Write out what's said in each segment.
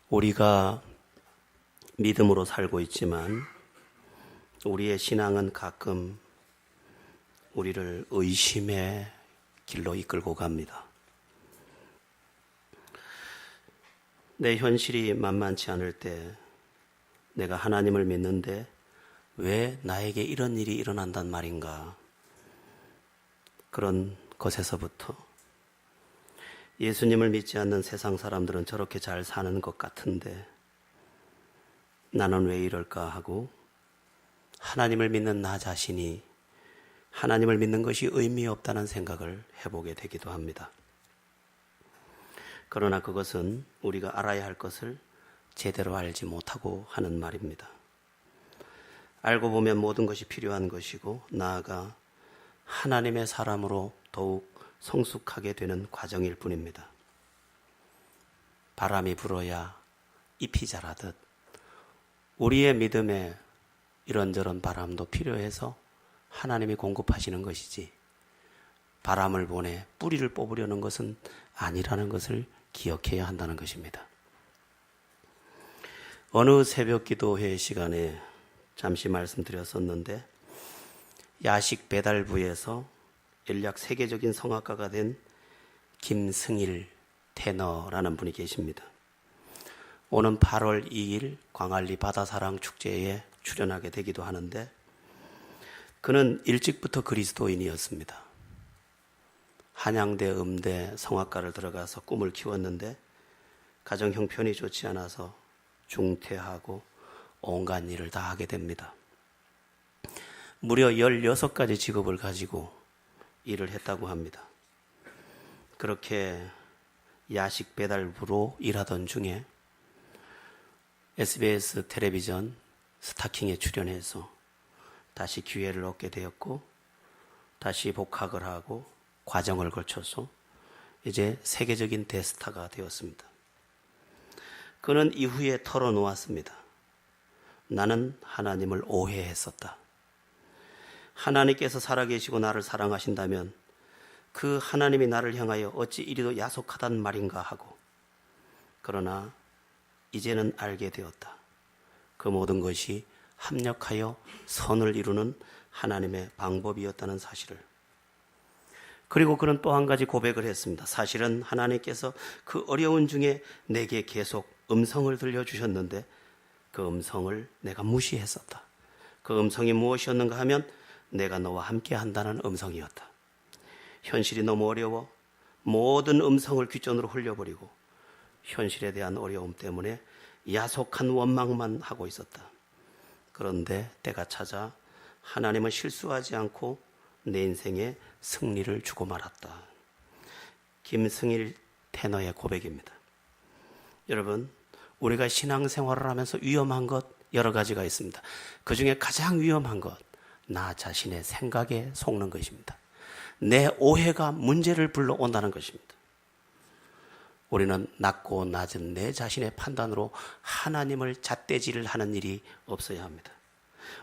우리가 믿음으로 살고 있지만 우리의 신앙은 가끔 우리를 의심의 길로 이끌고 갑니다. 내 현실이 만만치 않을 때 내가 하나님을 믿는데 왜 나에게 이런 일이 일어난단 말인가? 그런 것에서부터 예수님을 믿지 않는 세상 사람들은 저렇게 잘 사는 것 같은데 나는 왜 이럴까 하고 하나님을 믿는 나 자신이 하나님을 믿는 것이 의미 없다는 생각을 해보게 되기도 합니다. 그러나 그것은 우리가 알아야 할 것을 제대로 알지 못하고 하는 말입니다. 알고 보면 모든 것이 필요한 것이고 나아가 하나님의 사람으로 더욱 성숙하게 되는 과정일 뿐입니다. 바람이 불어야 잎이 자라듯 우리의 믿음에 이런저런 바람도 필요해서 하나님이 공급하시는 것이지 바람을 보내 뿌리를 뽑으려는 것은 아니라는 것을 기억해야 한다는 것입니다. 어느 새벽 기도회 시간에 잠시 말씀드렸었는데 야식 배달부에서 인류 세계적인 성악가가 된 김승일 테너라는 분이 계십니다. 오는 8월 2일 광안리 바다사랑 축제에 출연하게 되기도 하는데 그는 일찍부터 그리스도인이었습니다. 한양대 음대 성악과를 들어가서 꿈을 키웠는데 가정 형편이 좋지 않아서 중퇴하고 온갖 일을 다 하게 됩니다. 무려 16가지 직업을 가지고 일을 했다고 합니다. 그렇게 야식 배달부로 일하던 중에 SBS 텔레비전 스타킹에 출연해서 다시 기회를 얻게 되었고 다시 복학을 하고 과정을 거쳐서 이제 세계적인 대스타가 되었습니다. 그는 이후에 털어놓았습니다. 나는 하나님을 오해했었다. 하나님께서 살아계시고 나를 사랑하신다면 그 하나님이 나를 향하여 어찌 이리도 야속하단 말인가 하고 그러나 이제는 알게 되었다. 그 모든 것이 합력하여 선을 이루는 하나님의 방법이었다는 사실을. 그리고 그는 또 한 가지 고백을 했습니다. 사실은 하나님께서 그 어려운 중에 내게 계속 음성을 들려주셨는데 그 음성을 내가 무시했었다. 그 음성이 무엇이었는가 하면 내가 너와 함께 한다는 음성이었다. 현실이 너무 어려워 모든 음성을 귓전으로 흘려버리고 현실에 대한 어려움 때문에 야속한 원망만 하고 있었다. 그런데 때가 찾아 하나님은 실수하지 않고 내 인생에 승리를 주고 말았다. 김승일 테너의 고백입니다. 여러분, 우리가 신앙생활을 하면서 위험한 것 여러 가지가 있습니다. 그 중에 가장 위험한 것, 나 자신의 생각에 속는 것입니다. 내 오해가 문제를 불러온다는 것입니다. 우리는 낮고 낮은 내 자신의 판단으로 하나님을 잣대질을 하는 일이 없어야 합니다.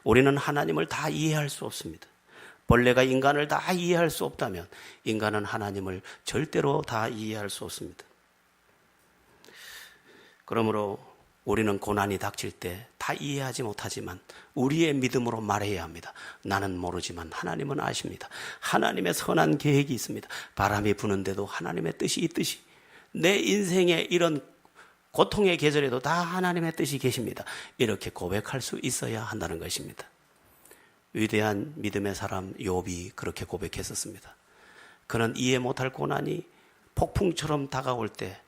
우리는 하나님을 다 이해할 수 없습니다. 벌레가 인간을 다 이해할 수 없다면 인간은 하나님을 절대로 다 이해할 수 없습니다. 그러므로 우리는 고난이 닥칠 때 다 이해하지 못하지만 우리의 믿음으로 말해야 합니다. 나는 모르지만 하나님은 아십니다. 하나님의 선한 계획이 있습니다. 바람이 부는데도 하나님의 뜻이 있듯이 내 인생의 이런 고통의 계절에도 다 하나님의 뜻이 계십니다. 이렇게 고백할 수 있어야 한다는 것입니다. 위대한 믿음의 사람 욥이 그렇게 고백했었습니다. 그는 이해 못할 고난이 폭풍처럼 다가올 때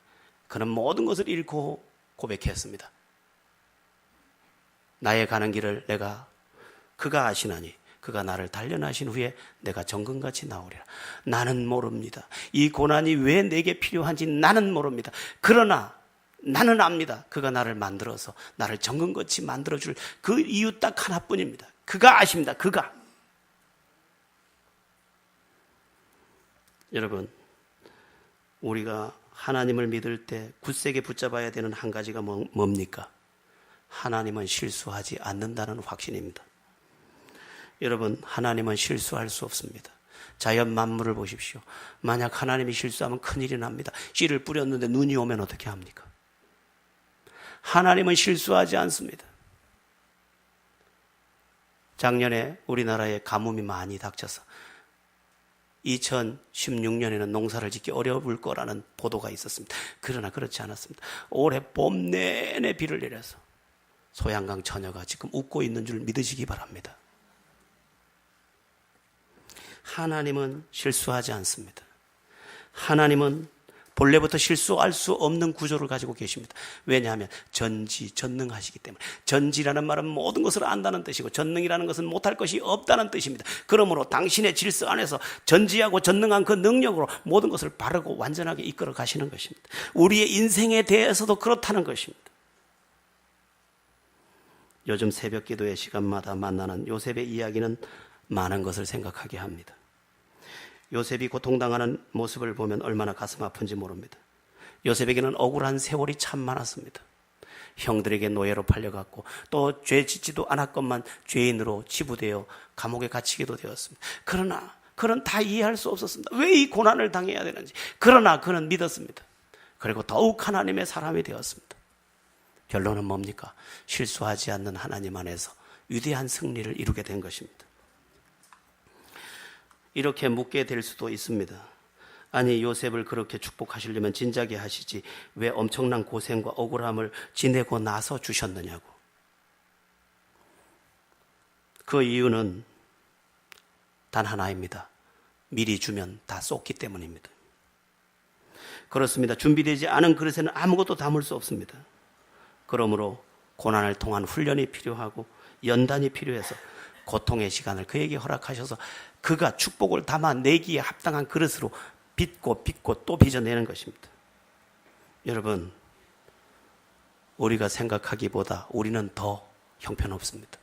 그는 모든 것을 잃고 고백했습니다. 나의 가는 길을 그가 아시나니 그가 나를 단련하신 후에 내가 정금같이 나오리라. 나는 모릅니다. 이 고난이 왜 내게 필요한지 나는 모릅니다. 그러나 나는 압니다. 그가 나를 만들어서 나를 정금같이 만들어줄 그 이유 딱 하나뿐입니다. 그가 아십니다. 그가. 여러분, 우리가 하나님을 믿을 때 굳세게 붙잡아야 되는 한 가지가 뭡니까? 하나님은 실수하지 않는다는 확신입니다. 여러분, 하나님은 실수할 수 없습니다. 자연 만물을 보십시오. 만약 하나님이 실수하면 큰일이 납니다. 씨를 뿌렸는데 눈이 오면 어떻게 합니까? 하나님은 실수하지 않습니다. 작년에 우리나라에 가뭄이 많이 닥쳐서 2016년에는 농사를 짓기 어려울 거라는 보도가 있었습니다. 그러나 그렇지 않았습니다. 올해 봄 내내 비를 내려서 소양강 처녀가 지금 웃고 있는 줄 믿으시기 바랍니다. 하나님은 실수하지 않습니다. 하나님은 본래부터 실수할 수 없는 구조를 가지고 계십니다. 왜냐하면 전지전능하시기 때문에. 전지라는 말은 모든 것을 안다는 뜻이고 전능이라는 것은 못할 것이 없다는 뜻입니다. 그러므로 당신의 질서 안에서 전지하고 전능한 그 능력으로 모든 것을 바르고 완전하게 이끌어 가시는 것입니다. 우리의 인생에 대해서도 그렇다는 것입니다. 요즘 새벽 기도의 시간마다 만나는 요셉의 이야기는 많은 것을 생각하게 합니다. 요셉이 고통당하는 모습을 보면 얼마나 가슴 아픈지 모릅니다. 요셉에게는 억울한 세월이 참 많았습니다. 형들에게 노예로 팔려갔고 또 죄 짓지도 않았건만 죄인으로 치부되어 감옥에 갇히기도 되었습니다. 그러나 그는 다 이해할 수 없었습니다. 왜 이 고난을 당해야 되는지. 그러나 그는 믿었습니다. 그리고 더욱 하나님의 사람이 되었습니다. 결론은 뭡니까? 실수하지 않는 하나님 안에서 위대한 승리를 이루게 된 것입니다. 이렇게 묻게 될 수도 있습니다. 아니, 요셉을 그렇게 축복하시려면 진작에 하시지 왜 엄청난 고생과 억울함을 지내고 나서 주셨느냐고. 그 이유는 단 하나입니다. 미리 주면 다 쏟기 때문입니다. 그렇습니다. 준비되지 않은 그릇에는 아무것도 담을 수 없습니다. 그러므로 고난을 통한 훈련이 필요하고 연단이 필요해서 고통의 시간을 그에게 허락하셔서 그가 축복을 담아내기에 합당한 그릇으로 빚고 또 빚어내는 것입니다. 여러분, 우리가 생각하기보다 우리는 더 형편없습니다.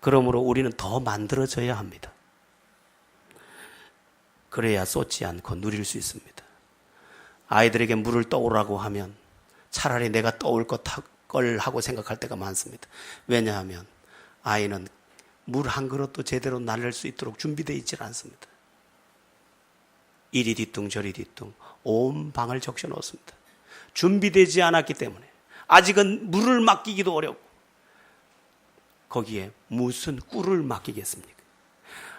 그러므로 우리는 더 만들어져야 합니다. 그래야 쏟지 않고 누릴 수 있습니다. 아이들에게 물을 떠오라고 하면 차라리 내가 떠올 걸 하고 생각할 때가 많습니다. 왜냐하면 아이는 물 한 그릇도 제대로 날릴 수 있도록 준비되어 있지 않습니다. 이리 뒤뚱 저리 뒤뚱 온 방을 적셔 놓습니다. 준비되지 않았기 때문에 아직은 물을 맡기기도 어렵고 거기에 무슨 꿀을 맡기겠습니까?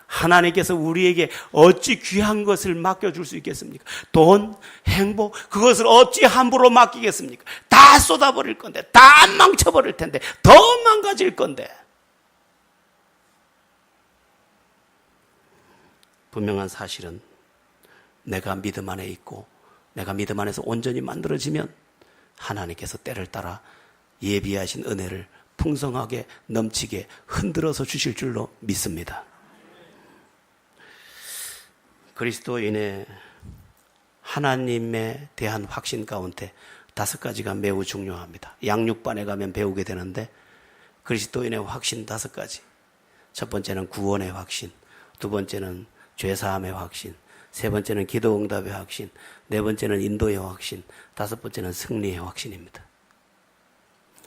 하나님께서 우리에게 어찌 귀한 것을 맡겨줄 수 있겠습니까? 돈, 행복, 그것을 어찌 함부로 맡기겠습니까? 다 쏟아버릴 건데, 다 망쳐버릴 텐데, 더 망가질 건데. 분명한 사실은 내가 믿음 안에 있고 내가 믿음 안에서 온전히 만들어지면 하나님께서 때를 따라 예비하신 은혜를 풍성하게 넘치게 흔들어서 주실 줄로 믿습니다. 그리스도인의 하나님에 대한 확신 가운데 5가지가 매우 중요합니다. 양육반에 가면 배우게 되는데 그리스도인의 확신 5가지. 첫 번째는 구원의 확신, 두 번째는 죄사함의 확신, 세 번째는 기도응답의 확신, 네 번째는 인도의 확신, 5번째는 승리의 확신입니다.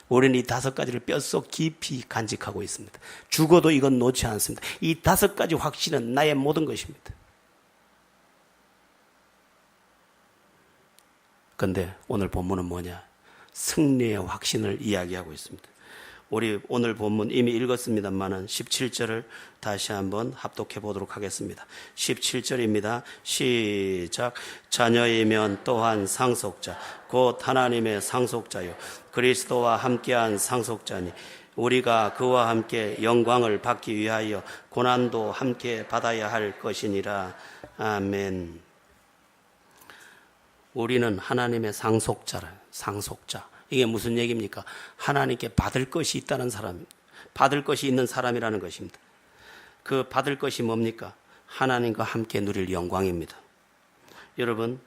우리는 이 5가지를 뼛속 깊이 간직하고 있습니다. 죽어도 이건 놓지 않습니다. 이 5가지 확신은 나의 모든 것입니다. 그런데 오늘 본문은 뭐냐? 승리의 확신을 이야기하고 있습니다. 우리 오늘 본문 이미 읽었습니다만은 17절을 다시 한번 합독해 보도록 하겠습니다. 17절입니다. 시작. 자녀이면 또한 상속자, 곧 하나님의 상속자요 그리스도와 함께한 상속자니 우리가 그와 함께 영광을 받기 위하여 고난도 함께 받아야 할 것이니라. 아멘. 우리는 하나님의 상속자. 이게 무슨 얘기입니까? 하나님께 받을 것이 있다는 사람, 받을 것이 있는 사람이라는 것입니다. 그 받을 것이 뭡니까? 하나님과 함께 누릴 영광입니다. 여러분,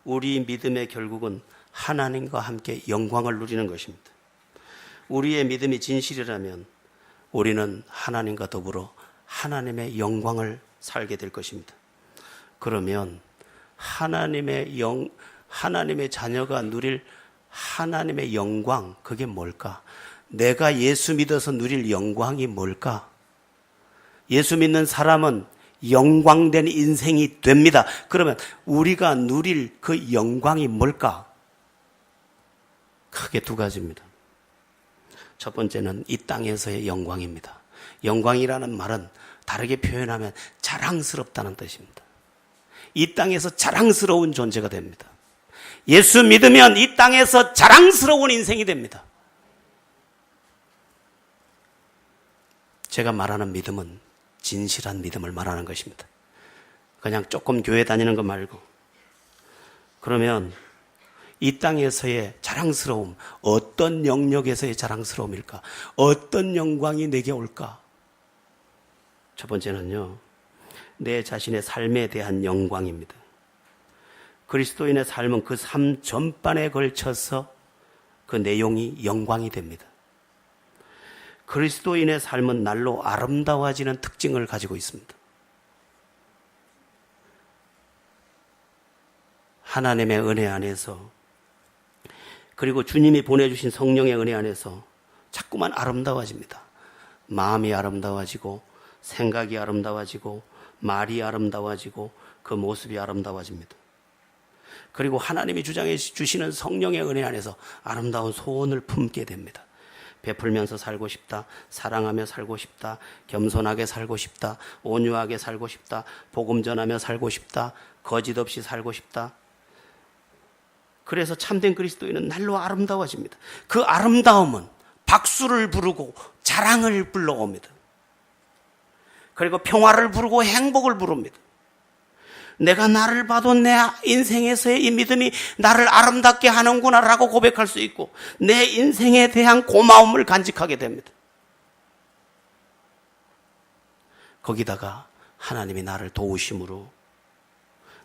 우리 믿음의 결국은 하나님과 함께 영광을 누리는 것입니다. 우리의 믿음이 진실이라면 우리는 하나님과 더불어 하나님의 영광을 살게 될 것입니다. 그러면 하나님의 자녀가 누릴 하나님의 영광, 그게 뭘까? 내가 예수 믿어서 누릴 영광이 뭘까? 예수 믿는 사람은 영광된 인생이 됩니다. 그러면 우리가 누릴 그 영광이 뭘까? 크게 두 가지입니다. 첫 번째는 이 땅에서의 영광입니다. 영광이라는 말은 다르게 표현하면 자랑스럽다는 뜻입니다. 이 땅에서 자랑스러운 존재가 됩니다. 예수 믿으면 이 땅에서 자랑스러운 인생이 됩니다. 제가 말하는 믿음은 진실한 믿음을 말하는 것입니다. 그냥 조금 교회 다니는 거 말고. 그러면 이 땅에서의 자랑스러움, 어떤 영역에서의 자랑스러움일까? 어떤 영광이 내게 올까? 첫 번째는요, 내 자신의 삶에 대한 영광입니다. 그리스도인의 삶은 그 삶 전반에 걸쳐서 그 내용이 영광이 됩니다. 그리스도인의 삶은 날로 아름다워지는 특징을 가지고 있습니다. 하나님의 은혜 안에서, 그리고 주님이 보내주신 성령의 은혜 안에서 자꾸만 아름다워집니다. 마음이 아름다워지고, 생각이 아름다워지고, 말이 아름다워지고, 그 모습이 아름다워집니다. 그리고 하나님이 주장해 주시는 성령의 은혜 안에서 아름다운 소원을 품게 됩니다. 베풀면서 살고 싶다, 사랑하며 살고 싶다, 겸손하게 살고 싶다, 온유하게 살고 싶다, 복음 전하며 살고 싶다, 거짓 없이 살고 싶다. 그래서 참된 그리스도인은 날로 아름다워집니다. 그 아름다움은 박수를 부르고 자랑을 불러옵니다. 그리고 평화를 부르고 행복을 부릅니다. 내가 나를 봐도 내 인생에서의 이 믿음이 나를 아름답게 하는구나라고 고백할 수 있고, 내 인생에 대한 고마움을 간직하게 됩니다. 거기다가 하나님이 나를 도우심으로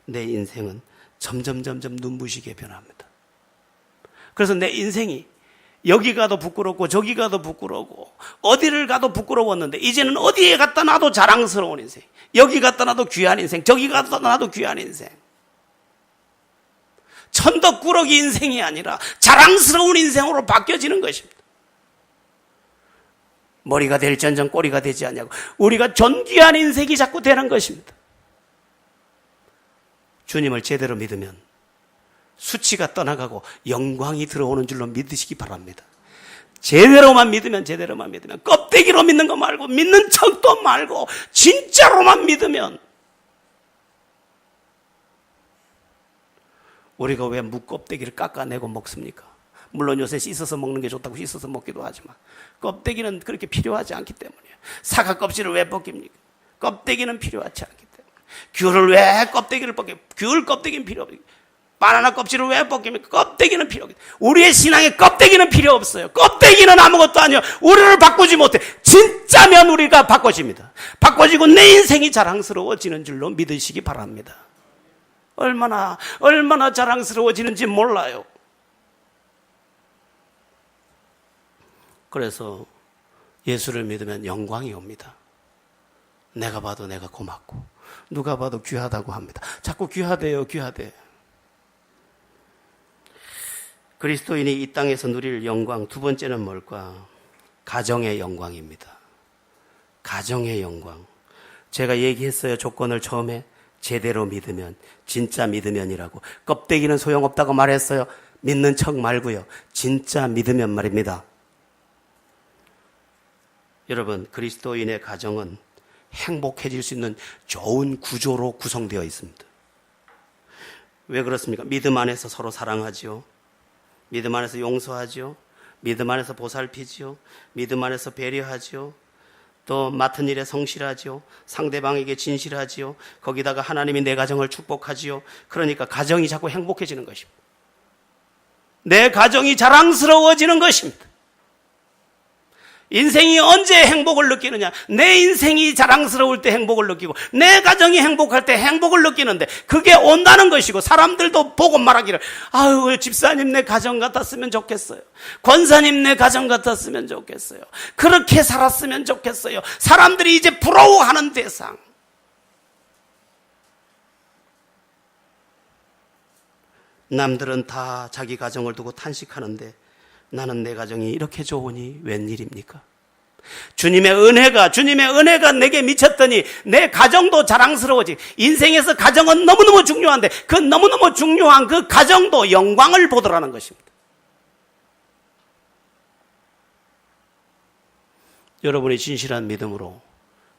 내 인생은 점점 눈부시게 변합니다. 그래서 내 인생이 여기 가도 부끄럽고 저기 가도 부끄러우고 어디를 가도 부끄러웠는데 이제는 어디에 갔다 놔도 자랑스러운 인생, 여기 갔다 놔도 귀한 인생, 저기 갔다 놔도 귀한 인생, 천덕꾸러기 인생이 아니라 자랑스러운 인생으로 바뀌어지는 것입니다. 머리가 될지언정 꼬리가 되지 않냐고, 우리가 존귀한 인생이 자꾸 되는 것입니다. 주님을 제대로 믿으면 수치가 떠나가고 영광이 들어오는 줄로 믿으시기 바랍니다. 제대로만 믿으면 껍데기로 믿는 거 말고, 믿는 척도 말고 진짜로만 믿으면, 우리가 왜 무껍데기를 깎아내고 먹습니까? 물론 요새 씻어서 먹는 게 좋다고 씻어서 먹기도 하지만 껍데기는 그렇게 필요하지 않기 때문이에요. 사과 껍질을 왜 벗깁니까? 껍데기는 필요하지 않기 때문에. 귤을 왜 껍데기를 벗겨? 귤 껍데기는 필요 없어요. 바나나 껍질을 왜 벗깁니까? 껍데기는 필요 없어요. 우리의 신앙에 껍데기는 필요 없어요. 껍데기는 아무것도 아니에요. 우리를 바꾸지 못해. 진짜면 우리가 바꿔집니다. 바꿔지고 내 인생이 자랑스러워지는 줄로 믿으시기 바랍니다. 얼마나 자랑스러워지는지 몰라요. 그래서 예수를 믿으면 영광이 옵니다. 내가 봐도 내가 고맙고 누가 봐도 귀하다고 합니다. 자꾸 귀하대요. 그리스도인이 이 땅에서 누릴 영광, 두 번째는 뭘까? 가정의 영광입니다. 가정의 영광. 제가 얘기했어요. 조건을 처음에 제대로 믿으면, 진짜 믿으면이라고. 껍데기는 소용없다고 말했어요. 믿는 척 말고요. 진짜 믿으면 말입니다. 여러분, 그리스도인의 가정은 행복해질 수 있는 좋은 구조로 구성되어 있습니다. 왜 그렇습니까? 믿음 안에서 서로 사랑하지요. 믿음 안에서 용서하지요. 믿음 안에서 보살피지요. 믿음 안에서 배려하지요. 또 맡은 일에 성실하지요. 상대방에게 진실하지요. 거기다가 하나님이 내 가정을 축복하지요. 그러니까 가정이 자꾸 행복해지는 것입니다. 내 가정이 자랑스러워지는 것입니다. 인생이 언제 행복을 느끼느냐? 내 인생이 자랑스러울 때 행복을 느끼고 내 가정이 행복할 때 행복을 느끼는데, 그게 온다는 것이고, 사람들도 보고 말하기를, 아유, 집사님 내 가정 같았으면 좋겠어요. 권사님 내 가정 같았으면 좋겠어요. 그렇게 살았으면 좋겠어요. 사람들이 이제 부러워하는 대상. 남들은 다 자기 가정을 두고 탄식하는데 나는 내 가정이 이렇게 좋으니 웬일입니까? 주님의 은혜가 내게 미쳤더니 내 가정도 자랑스러워지. 인생에서 가정은 너무너무 중요한데 그 너무너무 중요한 그 가정도 영광을 보더라는 것입니다. 여러분이 진실한 믿음으로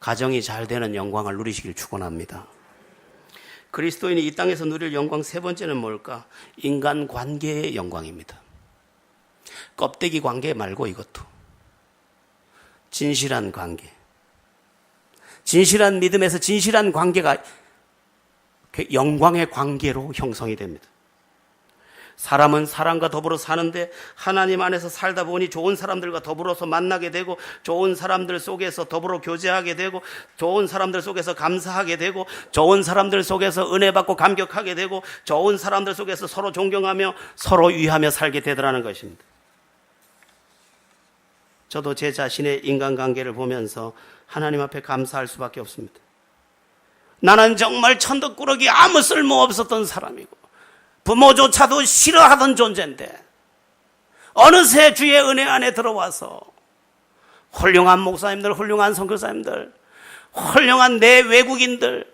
가정이 잘 되는 영광을 누리시길 축원합니다. 그리스도인이 이 땅에서 누릴 영광 세 번째는 뭘까? 인간관계의 영광입니다. 껍데기 관계 말고 이것도 진실한 관계, 진실한 믿음에서 진실한 관계가 영광의 관계로 형성이 됩니다. 사람은 사람과 더불어 사는데 하나님 안에서 살다 보니 좋은 사람들과 더불어서 만나게 되고, 좋은 사람들 속에서 더불어 교제하게 되고, 좋은 사람들 속에서 감사하게 되고, 좋은 사람들 속에서 은혜 받고 감격하게 되고, 좋은 사람들 속에서 서로 존경하며 서로 위하며 살게 되더라는 것입니다. 저도 제 자신의 인간관계를 보면서 하나님 앞에 감사할 수밖에 없습니다. 나는 정말 천덕꾸러기 아무 쓸모없었던 사람이고 부모조차도 싫어하던 존재인데 어느새 주의 은혜 안에 들어와서 훌륭한 목사님들, 훌륭한 선교사님들, 훌륭한 내 외국인들,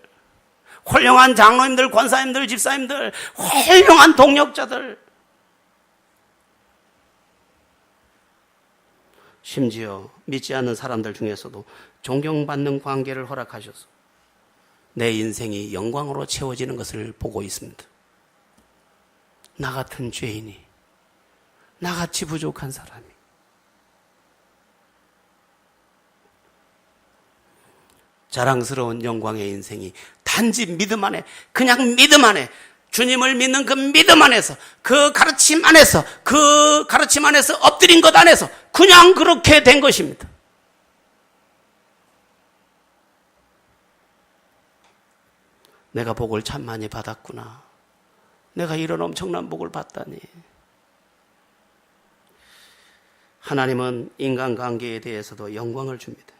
훌륭한 장로님들, 권사님들, 집사님들, 훌륭한 동역자들, 심지어 믿지 않는 사람들 중에서도 존경받는 관계를 허락하셔서 내 인생이 영광으로 채워지는 것을 보고 있습니다. 나 같은 죄인이, 나같이 부족한 사람이 자랑스러운 영광의 인생이 단지 믿음 안에, 그냥 믿음 안에, 주님을 믿는 그 믿음 안에서, 그 가르침 안에서, 그 가르침 안에서 엎드린 것 안에서 그냥 그렇게 된 것입니다. 내가 복을 참 많이 받았구나. 내가 이런 엄청난 복을 받다니. 하나님은 인간관계에 대해서도 영광을 줍니다.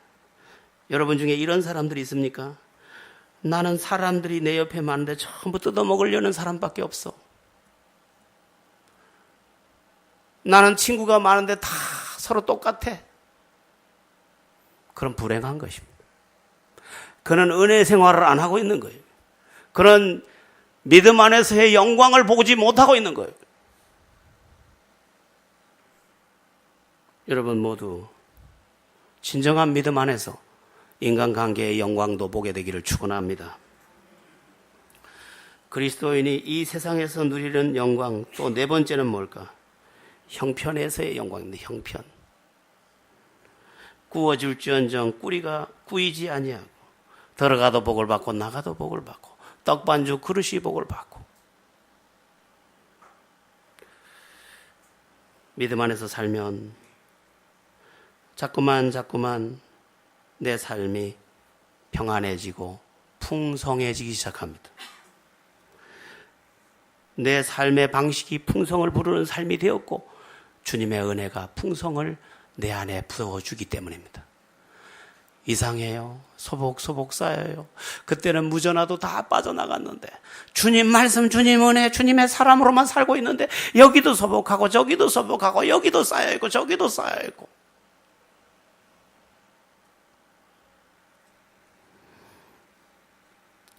여러분 중에 이런 사람들이 있습니까? 나는 사람들이 내 옆에 많은데 전부 뜯어먹으려는 사람밖에 없어. 나는 친구가 많은데 다 서로 똑같아. 그럼 불행한 것입니다. 그는 은혜 생활을 안 하고 있는 거예요. 그런 믿음 안에서의 영광을 보지 못하고 있는 거예요. 여러분 모두 진정한 믿음 안에서 인간관계의 영광도 보게 되기를 축원합니다. 그리스도인이 이 세상에서 누리는 영광, 또 네 번째는 뭘까? 형편에서의 영광입니다. 형편. 구워줄지언정 꾸리가 꾸이지 아니하고, 들어가도 복을 받고 나가도 복을 받고, 떡반죽 그릇이 복을 받고. 믿음 안에서 살면 자꾸만 내 삶이 평안해지고 풍성해지기 시작합니다. 내 삶의 방식이 풍성을 부르는 삶이 되었고 주님의 은혜가 풍성을 내 안에 부어주기 때문입니다. 이상해요. 소복소복 쌓여요. 그때는 무전화도 다 빠져나갔는데 주님 말씀, 주님 은혜, 주님의 사람으로만 살고 있는데 여기도 소복하고 저기도 소복하고 여기도 쌓여있고 저기도 쌓여있고.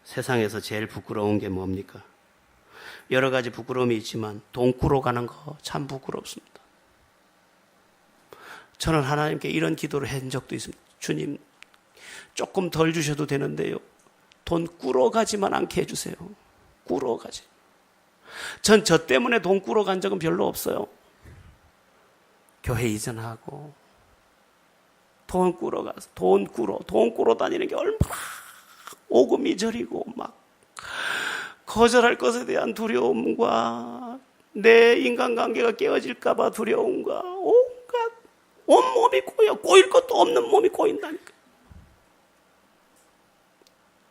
세상에서 제일 부끄러운 게 뭡니까? 여러 가지 부끄러움이 있지만 돈 꾸러 가는 거 참 부끄럽습니다. 저는 하나님께 이런 기도를 한 적도 있습니다. 주님, 조금 덜 주셔도 되는데요, 돈 꾸러 가지만 않게 해주세요. 꾸러 가지. 전 저 때문에 돈 꾸러 간 적은 별로 없어요. 교회 이전하고 돈 꾸러 가서 돈 꾸러 다니는 게 얼마나 오금이 저리고 막 거절할 것에 대한 두려움과 내 인간관계가 깨어질까 봐 두려움과 온갖 온몸이 꼬일 것도 없는 몸이 꼬인다니까.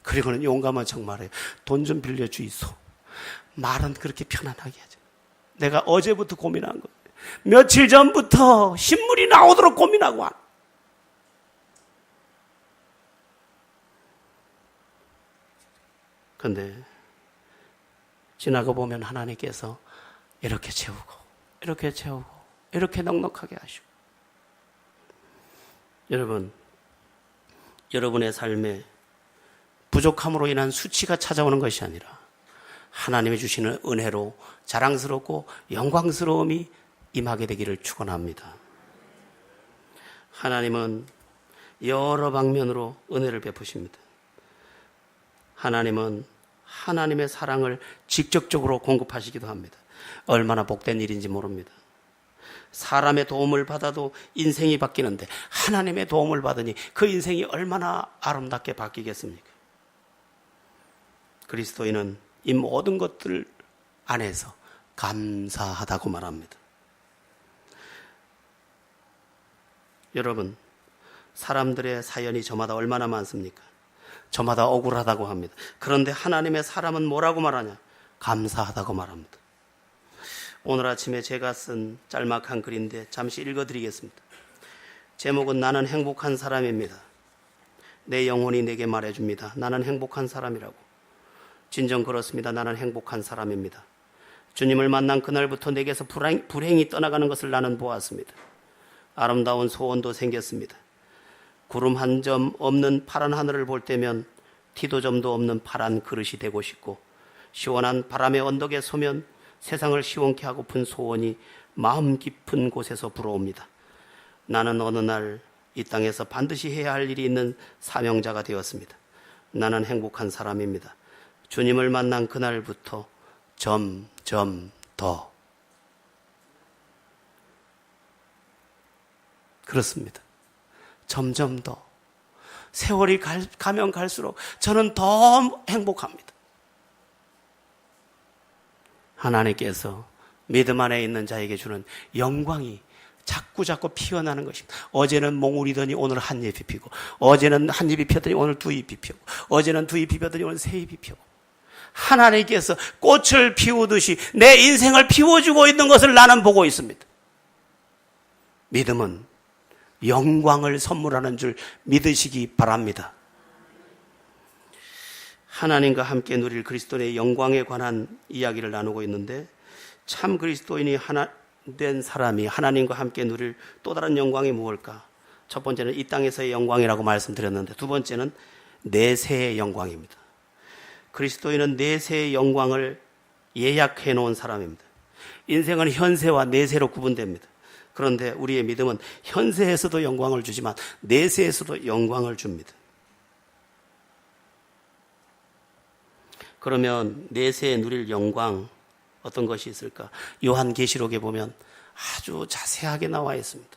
그리고는 용감한 척 말해요. 돈 좀 빌려주이소. 말은 그렇게 편안하게 하죠. 내가 어제부터 고민한 거예요. 며칠 전부터 신물이 나오도록 고민하고 한. 근데 지나고 보면 하나님께서 이렇게 채우고 이렇게 채우고 이렇게 넉넉하게 하시고. 여러분, 여러분의 삶에 부족함으로 인한 수치가 찾아오는 것이 아니라 하나님이 주시는 은혜로 자랑스럽고 영광스러움이 임하게 되기를 축원합니다. 하나님은 여러 방면으로 은혜를 베푸십니다. 하나님은 하나님의 사랑을 직접적으로 공급하시기도 합니다. 얼마나 복된 일인지 모릅니다. 사람의 도움을 받아도 인생이 바뀌는데 하나님의 도움을 받으니 그 인생이 얼마나 아름답게 바뀌겠습니까? 그리스도인은 이 모든 것들 안에서 감사하다고 말합니다. 여러분, 사람들의 사연이 저마다 얼마나 많습니까? 저마다 억울하다고 합니다. 그런데 하나님의 사람은 뭐라고 말하냐? 감사하다고 말합니다. 오늘 아침에 제가 쓴 짤막한 글인데 잠시 읽어드리겠습니다. 제목은 나는 행복한 사람입니다. 내 영혼이 내게 말해줍니다. 나는 행복한 사람이라고. 진정 그렇습니다. 나는 행복한 사람입니다. 주님을 만난 그날부터 내게서 불행이 떠나가는 것을 나는 보았습니다. 아름다운 소원도 생겼습니다. 구름 한 점 없는 파란 하늘을 볼 때면 티도 점도 없는 파란 그릇이 되고 싶고, 시원한 바람의 언덕에 서면 세상을 시원케 하고픈 소원이 마음 깊은 곳에서 불어옵니다. 나는 어느 날 이 땅에서 반드시 해야 할 일이 있는 사명자가 되었습니다. 나는 행복한 사람입니다. 주님을 만난 그날부터 점점 더. 그렇습니다. 점점 더. 세월이 가면 갈수록 저는 더 행복합니다. 하나님께서 믿음 안에 있는 자에게 주는 영광이 자꾸 피어나는 것입니다. 어제는 몽우리더니 오늘 한 잎이 피고, 어제는 한 잎이 피었더니 오늘 두 잎이 피고, 어제는 두 잎이 피었더니 오늘 세 잎이 피고, 하나님께서 꽃을 피우듯이 내 인생을 피워주고 있는 것을 나는 보고 있습니다. 믿음은 영광을 선물하는 줄 믿으시기 바랍니다. 하나님과 함께 누릴 그리스도의 영광에 관한 이야기를 나누고 있는데, 참 그리스도인이 하나 된 사람이 하나님과 함께 누릴 또 다른 영광이 무엇일까? 첫 번째는 이 땅에서의 영광이라고 말씀드렸는데, 두 번째는 내세의 영광입니다. 그리스도인은 내세의 영광을 예약해 놓은 사람입니다. 인생은 현세와 내세로 구분됩니다. 그런데 우리의 믿음은 현세에서도 영광을 주지만 내세에서도 영광을 줍니다. 그러면 내세에 누릴 영광, 어떤 것이 있을까? 요한계시록에 보면 아주 자세하게 나와 있습니다.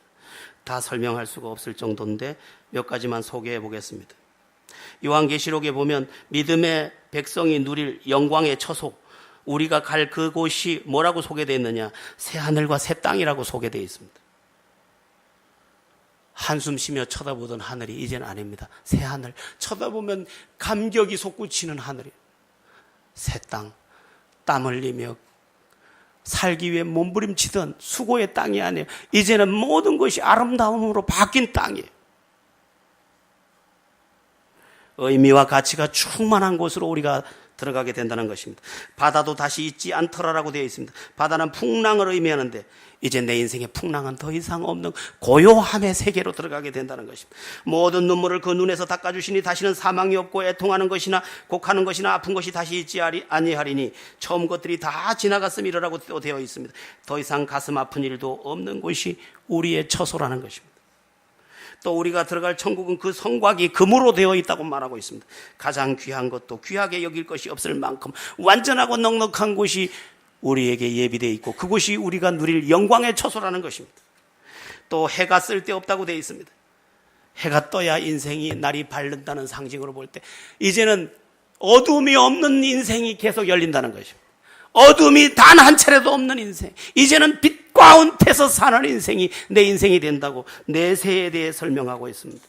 다 설명할 수가 없을 정도인데 몇 가지만 소개해 보겠습니다. 요한계시록에 보면 믿음의 백성이 누릴 영광의 처소, 우리가 갈 그곳이 뭐라고 소개되어 있느냐? 새하늘과 새 땅이라고 소개되어 있습니다. 한숨 쉬며 쳐다보던 하늘이 이제는 아닙니다. 새하늘, 쳐다보면 감격이 솟구치는 하늘이에요. 새 땅, 땀 흘리며 살기 위해 몸부림치던 수고의 땅이 아니에요. 이제는 모든 것이 아름다움으로 바뀐 땅이에요. 의미와 가치가 충만한 곳으로 우리가 들어가게 된다는 것입니다. 바다도 다시 있지 않더라라고 되어 있습니다. 바다는 풍랑을 의미하는데 이제 내 인생에 풍랑은 더 이상 없는 고요함의 세계로 들어가게 된다는 것입니다. 모든 눈물을 그 눈에서 닦아주시니 다시는 사망이 없고 애통하는 것이나 곡하는 것이나 아픈 것이 다시 있지 아니하리니 처음 것들이 다 지나갔음이라고 또 되어 있습니다. 더 이상 가슴 아픈 일도 없는 곳이 우리의 처소라는 것입니다. 또 우리가 들어갈 천국은 그 성곽이 금으로 되어 있다고 말하고 있습니다. 가장 귀한 것도 귀하게 여길 것이 없을 만큼 완전하고 넉넉한 곳이 우리에게 예비되어 있고 그곳이 우리가 누릴 영광의 처소라는 것입니다. 또 해가 쓸데없다고 되어 있습니다. 해가 떠야 인생이 날이 밝는다는 상징으로 볼 때 이제는 어둠이 없는 인생이 계속 열린다는 것입니다. 어둠이 단 한 차례도 없는 인생, 이제는 빛 가운데서 사는 인생이 내 인생이 된다고 내세에 대해 설명하고 있습니다.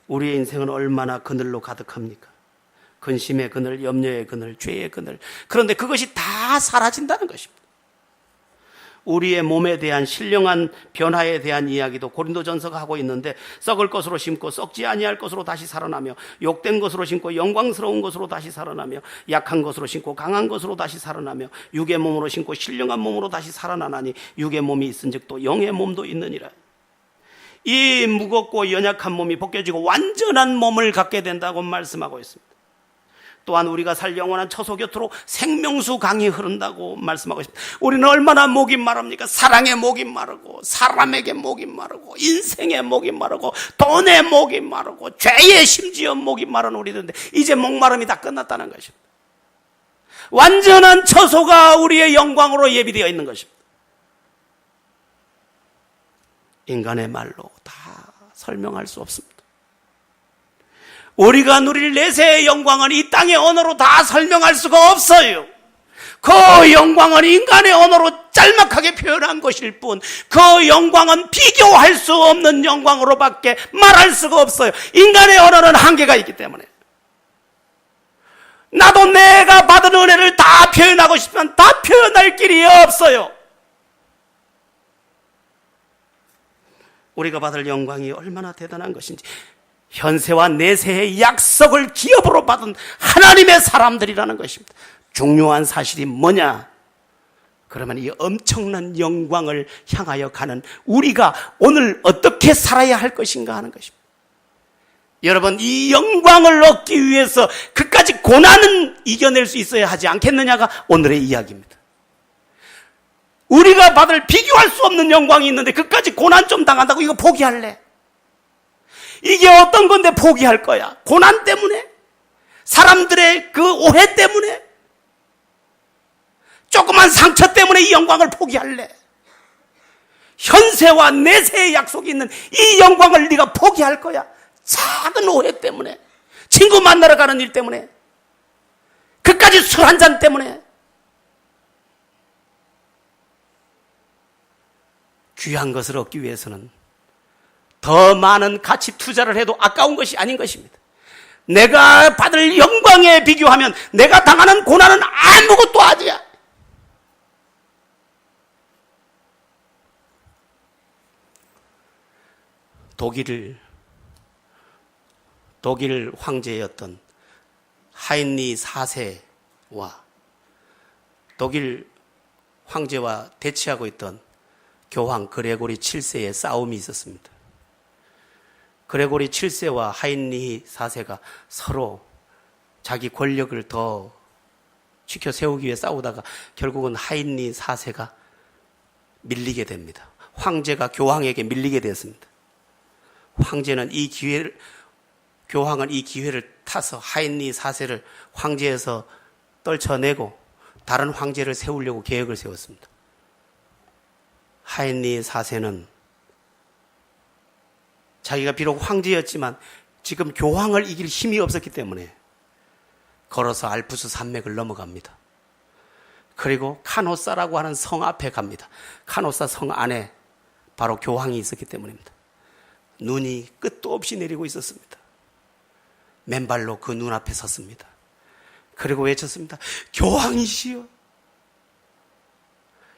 우리의 인생은 얼마나 그늘로 가득합니까? 근심의 그늘, 염려의 그늘, 죄의 그늘. 그런데 그것이 다 사라진다는 것입니다. 우리의 몸에 대한 신령한 변화에 대한 이야기도 고린도전서가 하고 있는데, 썩을 것으로 심고 썩지 아니할 것으로 다시 살아나며, 욕된 것으로 심고 영광스러운 것으로 다시 살아나며, 약한 것으로 심고 강한 것으로 다시 살아나며, 육의 몸으로 심고 신령한 몸으로 다시 살아나나니 육의 몸이 있은즉 또 영의 몸도 있느니라. 이 무겁고 연약한 몸이 벗겨지고 완전한 몸을 갖게 된다고 말씀하고 있습니다. 또한 우리가 살 영원한 처소 곁으로 생명수 강이 흐른다고 말씀하고 있습니다. 우리는 얼마나 목이 마릅니까? 사랑의 목이 마르고, 사람에게 목이 마르고, 인생의 목이 마르고, 돈의 목이 마르고, 죄의 심지어 목이 마른 우리들인데 이제 목마름이 다 끝났다는 것입니다. 완전한 처소가 우리의 영광으로 예비되어 있는 것입니다. 인간의 말로 다 설명할 수 없습니다. 우리가 누릴 내세의 영광은 이 땅의 언어로 다 설명할 수가 없어요. 그 영광은 인간의 언어로 짤막하게 표현한 것일 뿐, 그 영광은 비교할 수 없는 영광으로밖에 말할 수가 없어요. 인간의 언어는 한계가 있기 때문에. 나도 내가 받은 은혜를 다 표현하고 싶으면 다 표현할 길이 없어요. 우리가 받을 영광이 얼마나 대단한 것인지, 현세와 내세의 약속을 기업으로 받은 하나님의 사람들이라는 것입니다. 중요한 사실이 뭐냐? 그러면 이 엄청난 영광을 향하여 가는 우리가 오늘 어떻게 살아야 할 것인가 하는 것입니다. 여러분, 이 영광을 얻기 위해서 그까지 고난은 이겨낼 수 있어야 하지 않겠느냐가 오늘의 이야기입니다. 우리가 받을 비교할 수 없는 영광이 있는데 그까지 고난 좀 당한다고 이거 포기할래? 이게 어떤 건데 포기할 거야? 고난 때문에? 사람들의 그 오해 때문에? 조그만 상처 때문에 이 영광을 포기할래? 현세와 내세의 약속이 있는 이 영광을 네가 포기할 거야? 작은 오해 때문에, 친구 만나러 가는 일 때문에, 그까지 술 한 잔 때문에. 귀한 것을 얻기 위해서는 더 많은 가치 투자를 해도 아까운 것이 아닌 것입니다. 내가 받을 영광에 비교하면 내가 당하는 고난은 아무것도 아니야. 독일 황제였던 하인리 4세와 독일 황제와 대치하고 있던 교황 그레고리 7세의 싸움이 있었습니다. 그레고리 7세와 하인리 4세가 서로 자기 권력을 더 지켜 세우기 위해 싸우다가 결국은 하인리 4세가 밀리게 됩니다. 황제가 교황에게 밀리게 되었습니다. 교황은 이 기회를 타서 하인리 4세를 황제에서 떨쳐내고 다른 황제를 세우려고 계획을 세웠습니다. 하인리 4세는 자기가 비록 황제였지만 지금 교황을 이길 힘이 없었기 때문에 걸어서 알프스 산맥을 넘어갑니다. 그리고 카노사라고 하는 성 앞에 갑니다. 카노사 성 안에 바로 교황이 있었기 때문입니다. 눈이 끝도 없이 내리고 있었습니다. 맨발로 그 눈앞에 섰습니다. 그리고 외쳤습니다. 교황이시여,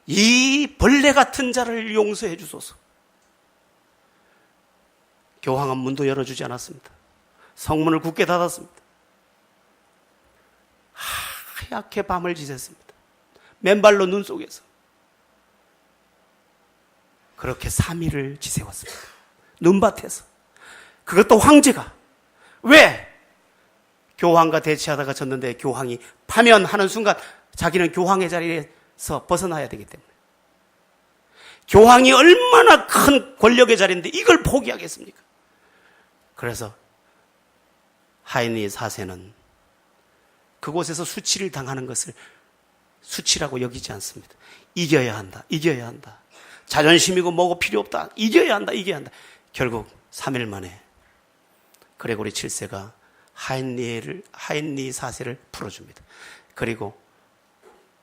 이 벌레 같은 자를 용서해 주소서. 교황은 문도 열어주지 않았습니다. 성문을 굳게 닫았습니다. 하얗게 밤을 지샜습니다. 맨발로 눈 속에서. 그렇게 3일을 지새웠습니다. 눈밭에서. 그것도 황제가. 왜? 교황과 대치하다가 졌는데 교황이 파면하는 순간 자기는 교황의 자리에서 벗어나야 되기 때문에. 교황이 얼마나 큰 권력의 자리인데 이걸 포기하겠습니까? 그래서 하인리 4세는 그곳에서 수치를 당하는 것을 수치라고 여기지 않습니다. 이겨야 한다. 이겨야 한다. 자존심이고 뭐고 필요 없다. 이겨야 한다. 이겨야 한다. 결국 3일 만에 그레고리 7세가 하인리 4세를 풀어줍니다. 그리고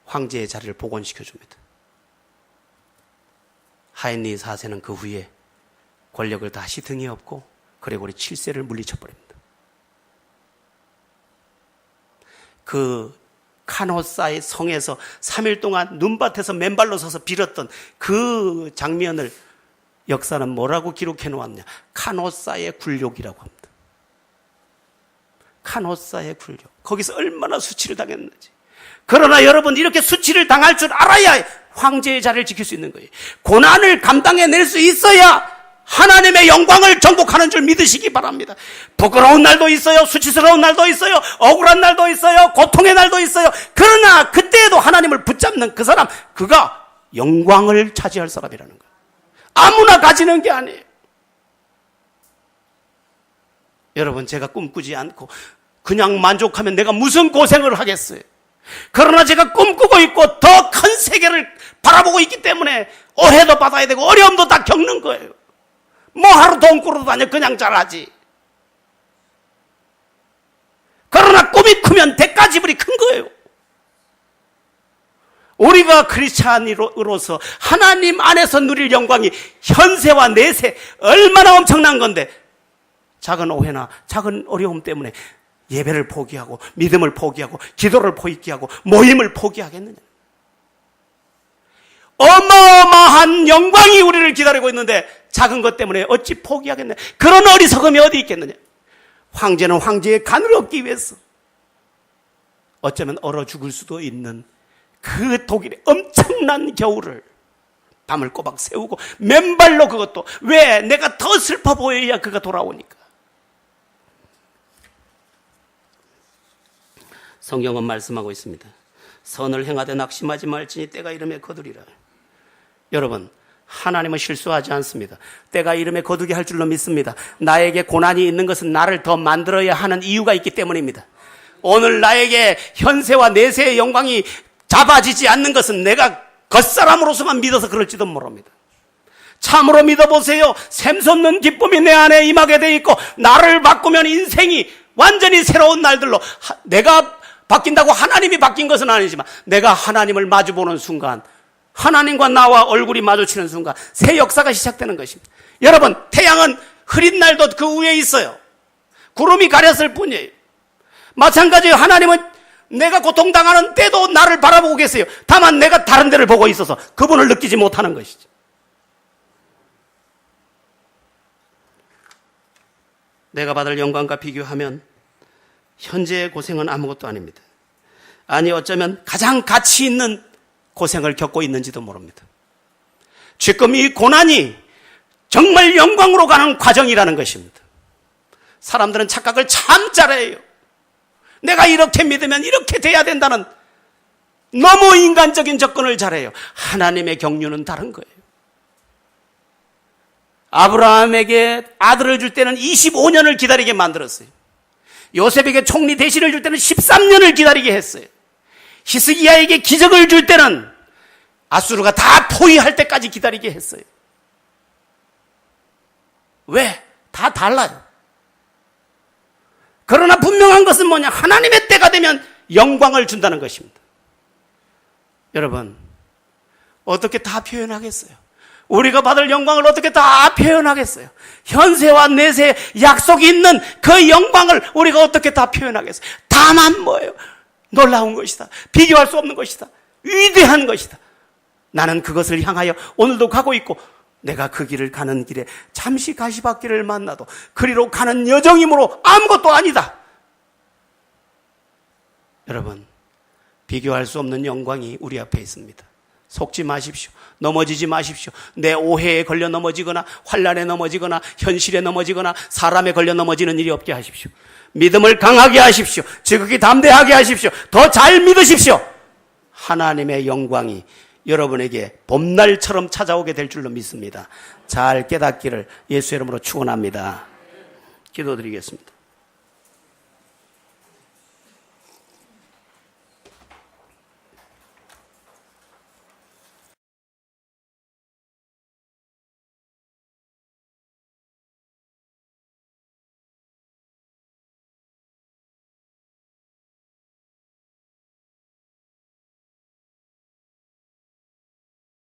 황제의 자리를 복원시켜줍니다. 하인리 4세는 그 후에 권력을 다시 등에 업고 그레고리 7세를 물리쳐버립니다. 그 카노사의 성에서 3일 동안 눈밭에서 맨발로 서서 빌었던 그 장면을 역사는 뭐라고 기록해 놓았냐? 카노사의 굴욕이라고 합니다. 카노사의 굴욕. 거기서 얼마나 수치를 당했는지. 그러나 여러분, 이렇게 수치를 당할 줄 알아야 황제의 자리를 지킬 수 있는 거예요. 고난을 감당해낼 수 있어야 하나님의 영광을 정복하는 줄 믿으시기 바랍니다. 부끄러운 날도 있어요. 수치스러운 날도 있어요. 억울한 날도 있어요. 고통의 날도 있어요. 그러나 그때에도 하나님을 붙잡는 그 사람, 그가 영광을 차지할 사람이라는 거예요. 아무나 가지는 게 아니에요. 여러분, 제가 꿈꾸지 않고 그냥 만족하면 내가 무슨 고생을 하겠어요. 그러나 제가 꿈꾸고 있고 더 큰 세계를 바라보고 있기 때문에 오해도 받아야 되고 어려움도 다 겪는 거예요. 뭐 하루 돈 꾸러도 다녀 그냥 잘하지. 그러나 꿈이 크면 대가 지불이 큰 거예요. 우리가 크리스찬으로서 하나님 안에서 누릴 영광이 현세와 내세 얼마나 엄청난 건데, 작은 오해나 작은 어려움 때문에 예배를 포기하고 믿음을 포기하고 기도를 포기하고 모임을 포기하겠느냐. 어마어마한 영광이 우리를 기다리고 있는데 작은 것 때문에 어찌 포기하겠느냐. 그런 어리석음이 어디 있겠느냐. 황제는 황제의 간을 얻기 위해서 어쩌면 얼어 죽을 수도 있는 그 독일의 엄청난 겨울을 밤을 꼬박 세우고 맨발로, 그것도 왜? 내가 더 슬퍼 보여야 그가 돌아오니까. 성경은 말씀하고 있습니다. 선을 행하되 낙심하지 말지니 때가 이름에 거두리라. 여러분, 하나님은 실수하지 않습니다. 때가 이름에 거두게 할 줄로 믿습니다. 나에게 고난이 있는 것은 나를 더 만들어야 하는 이유가 있기 때문입니다. 오늘 나에게 현세와 내세의 영광이 잡아지지 않는 것은 내가 겉사람으로서만 믿어서 그럴지도 모릅니다. 참으로 믿어보세요. 샘솟는 기쁨이 내 안에 임하게 돼 있고, 나를 바꾸면 인생이 완전히 새로운 날들로, 내가 바뀐다고 하나님이 바뀐 것은 아니지만 내가 하나님을 마주보는 순간, 하나님과 나와 얼굴이 마주치는 순간 새 역사가 시작되는 것입니다. 여러분, 태양은 흐린 날도 그 위에 있어요. 구름이 가렸을 뿐이에요. 마찬가지로 하나님은 내가 고통당하는 때도 나를 바라보고 계세요. 다만 내가 다른 데를 보고 있어서 그분을 느끼지 못하는 것이죠. 내가 받을 영광과 비교하면 현재의 고생은 아무것도 아닙니다. 아니, 어쩌면 가장 가치 있는 고생을 겪고 있는지도 모릅니다. 지금 이 고난이 정말 영광으로 가는 과정이라는 것입니다. 사람들은 착각을 참 잘해요. 내가 이렇게 믿으면 이렇게 돼야 된다는 너무 인간적인 접근을 잘해요. 하나님의 경륜은 다른 거예요. 아브라함에게 아들을 줄 때는 25년을 기다리게 만들었어요. 요셉에게 총리 대신을 줄 때는 13년을 기다리게 했어요. 히스기야에게 기적을 줄 때는 아수르가 다 포위할 때까지 기다리게 했어요. 왜? 다 달라요. 그러나 분명한 것은 뭐냐? 하나님의 때가 되면 영광을 준다는 것입니다. 여러분, 어떻게 다 표현하겠어요? 우리가 받을 영광을 어떻게 다 표현하겠어요? 현세와 내세 약속이 있는 그 영광을 우리가 어떻게 다 표현하겠어요? 다만 뭐예요? 놀라운 것이다. 비교할 수 없는 것이다. 위대한 것이다. 나는 그것을 향하여 오늘도 가고 있고, 내가 그 길을 가는 길에 잠시 가시밭길을 만나도 그리로 가는 여정이므로 아무것도 아니다. 여러분, 비교할 수 없는 영광이 우리 앞에 있습니다. 속지 마십시오. 넘어지지 마십시오. 내 오해에 걸려 넘어지거나 환난에 넘어지거나 현실에 넘어지거나 사람에 걸려 넘어지는 일이 없게 하십시오. 믿음을 강하게 하십시오. 지극히 담대하게 하십시오. 더 잘 믿으십시오. 하나님의 영광이 여러분에게 봄날처럼 찾아오게 될 줄로 믿습니다. 잘 깨닫기를 예수의 이름으로 축원합니다. 기도드리겠습니다.